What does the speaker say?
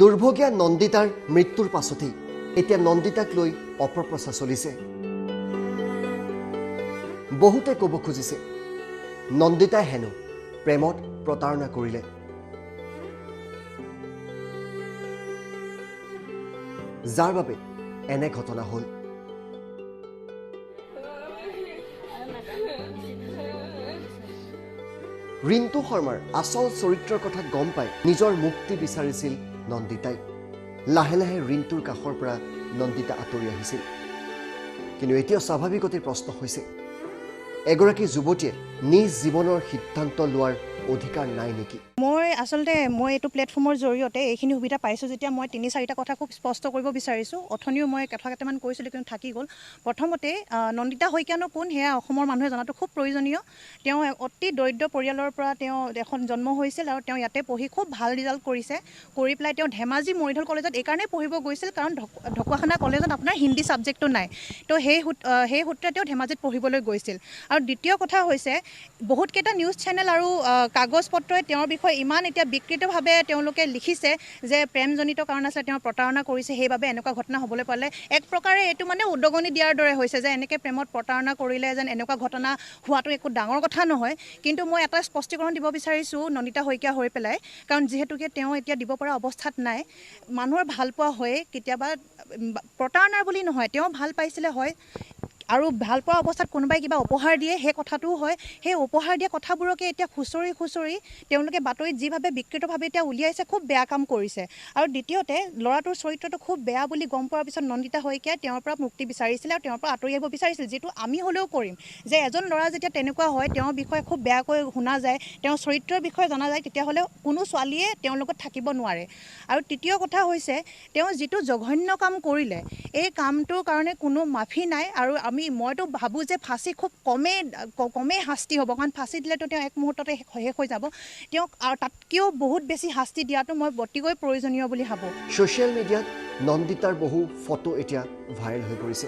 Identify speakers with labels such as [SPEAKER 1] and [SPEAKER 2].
[SPEAKER 1] দুৰ্ভগীয়া নন্দিতাৰ মৃত্যুৰ পাছতেই এতিয়া নন্দিতাক লৈ অপপ্ৰচাৰ চলিছে। বহুতে ক'ব খুজিছে নন্দিতাই হেনো প্ৰেমত প্ৰতাৰণা কৰিলে। যাৰ বাবে এনে ঘটনা হ'ল। ৰিন্তু শৰ্মাৰ আচল চৰিত্ৰৰ কথা গম পাই নিজৰ মুক্তি বিচাৰিছিল নন্দিতাই। লাহে লাহে ৰিন্তুৰ কাষৰ পৰা নন্দিতা আঁতৰি আহিছিল। কিন্তু এতিয়া স্বাভাৱিকতে প্ৰশ্ন হৈছে, এগৰাকী যুৱতীয়ে নিজ জীৱনৰ সিদ্ধান্ত লোৱাৰ অধিকাৰ নাই নেকি?
[SPEAKER 2] মই এইটো প্লেটফৰ্মৰ জৰিয়তে এইখিনি সুবিধা পাইছোঁ যেতিয়া মই ৩-৪টা কথা খুব স্পষ্ট কৰিব বিচাৰিছোঁ। অথনিও মই কথা কেইটামান কৈছিলোঁ কিন্তু থাকি গ'ল। প্ৰথমতে নন্দিতা শইকীয়ানো কোন সেয়া অসমৰ মানুহে জনাটো খুব প্ৰয়োজনীয়। তেওঁ অতি দৰিদ্ৰ পৰিয়ালৰ পৰা তেওঁ এখন জন্ম হৈছিল আৰু তেওঁ ইয়াতে পঢ়ি খুব ভাল ৰিজাল্ট কৰিছে। কৰি পেলাই তেওঁ ধেমাজি মৰিধল কলেজত এইকাৰণেই পঢ়িব গৈছিল কাৰণ ঢকুৱাখানা কলেজত আপোনাৰ হিন্দী ছাবজেক্টটো নাই। তো সেই সূত্ৰে তেওঁ ধেমাজিত পঢ়িবলৈ গৈছিল। আৰু দ্বিতীয় কথা হৈছে বহুতকেইটা নিউজ চেনেল আৰু কাগজ পত্ৰই তেওঁৰ বিষয়ে ইমান এতিয়া বিকৃতভাৱে তেওঁলোকে লিখিছে যে প্ৰেমজনিত কাৰণ আছে, তেওঁ প্ৰতাৰণা কৰিছে, সেইবাবে এনেকুৱা ঘটনা হ'বলৈ পালে। এক প্ৰকাৰে এইটো মানে উদগনি দিয়াৰ দৰে হৈছে যে এনেকৈ প্ৰেমত প্ৰতাৰণা কৰিলে যেন এনেকুৱা ঘটনা হোৱাটো একো ডাঙৰ কথা নহয়। কিন্তু মই এটা স্পষ্টীকৰণ দিব বিচাৰিছোঁ নন্দিতা শইকীয়া হৈ পেলাই, কাৰণ যিহেতুকে তেওঁ এতিয়া দিব পৰা অৱস্থাত নাই। মানুহৰ ভাল পোৱা হয়ে কেতিয়াবা প্ৰতাৰণাৰ বুলি নহয়, তেওঁ ভাল পাইছিলে হয় আৰু ভাল পোৱা অৱস্থাত কোনোবাই কিবা উপহাৰ দিয়ে সেই কথাটোও হয়। সেই উপহাৰ দিয়া কথাবোৰকে এতিয়া খুচৰি তেওঁলোকে বাতৰিত যিভাৱে বিকৃতভাৱে এতিয়া উলিয়াইছে খুব বেয়া কাম কৰিছে। আৰু দ্বিতীয়তে ল'ৰাটোৰ চৰিত্ৰটো খুব বেয়া বুলি গম পোৱাৰ পিছত নন্দিতা শইকীয়াই তেওঁৰ পৰা মুক্তি বিচাৰিছিলে আৰু তেওঁৰ পৰা আঁতৰি আহিব বিচাৰিছিল, যিটো আমি হ'লেও কৰিম। যে এজন ল'ৰা যেতিয়া তেনেকুৱা হয়, তেওঁৰ বিষয়ে খুব বেয়াকৈ শুনা যায়, তেওঁৰ চৰিত্ৰৰ বিষয়ে জনা যায়, তেতিয়াহ'লে কোনো ছোৱালীয়ে তেওঁৰ লগত থাকিব নোৱাৰে। আৰু তৃতীয় কথা হৈছে তেওঁ যিটো জঘন্য কাম কৰিলে এই কামটোৰ কাৰণে কোনো মাফি নাই। আৰু মইতো ভাবোঁ যে ফাঁচি খুব কমেই শাস্তি হ'ব, কাৰণ ফাঁচি দিলেতো তেওঁ এক মুহূৰ্ততে শেষ হৈ যাব। তেওঁক আৰু তাতকৈও বহুত বেছি শাস্তি দিয়াটো মই অতিকৈ প্ৰয়োজনীয় বুলি ভাবোঁ।
[SPEAKER 1] ছ'চিয়েল মিডিয়াত নন্দিতাৰ বহু ফটো এতিয়া ভাইৰেল হৈ পৰিছে।